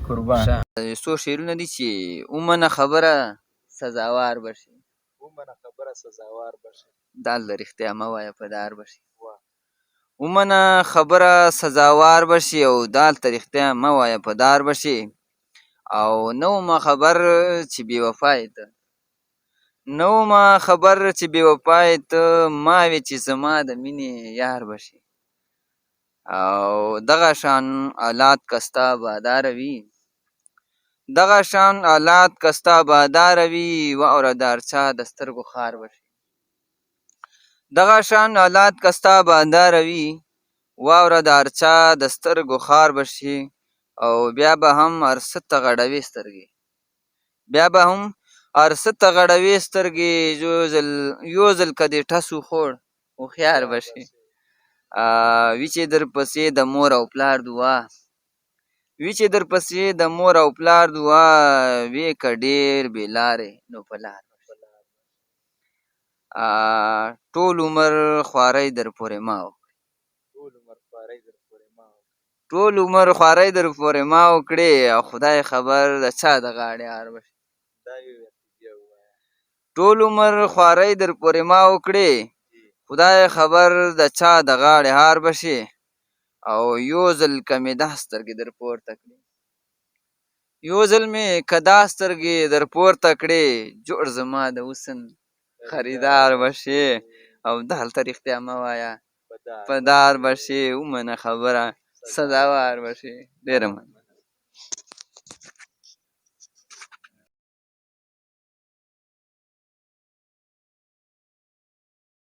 قربان څو شعرونه دي چې ومنه خبره سزاوار به شي. ومنه خبره سزاوار به شي. دال د رښتیا مه وایه په دار به شي. ومنه خبره سزاوار به شي او دال ته رښتیا مه وایه په دار به شي. او نه ومه خبر چې بې وفا یې ته، نه ومه خبر چې بې وفا یې ته، ما وې چې زما د مینې یار به شي. او دغه شان حالات که ستا باداره وي، دغه شان حالات که ستا باداره وي، واوره د هر چا د سترګو خار به شي. دغه شان حالات که ستا باداره وي، واوره د هر چا د سترګو خار به شي. او بیا به هم هر څه ته غړوې سترګې، بیا به هم هر څه ته غړوې سترګې، یو ځل که دې ټس وخوړ هوښیار به شي. وي چې درپسې د مور او پلار دعا، وي چې درپسې د مور او پلار دعا، وې که ډېر بې لارې نو په لار به شي. ټول عمر خوارۍ در پورې ما وکړې، ټول عمر خوارۍ در پورې ما وکړې، او خدای خبر د چا د غاړې هار به شي. ټول عمر خوارۍ در پورې ما وکړې، خدای خبر د چا د غاړې هار به شي. او یو ځل که مې دا سترګې در پورته کړې، یو ځل مې که دا سترګې در پورته کړې، جوړ زما د حسن خریدار به شي. او دلته رښتیا مه وایه په دار به شي. ومنه خبره سزاوار به شي. ډېره مننه.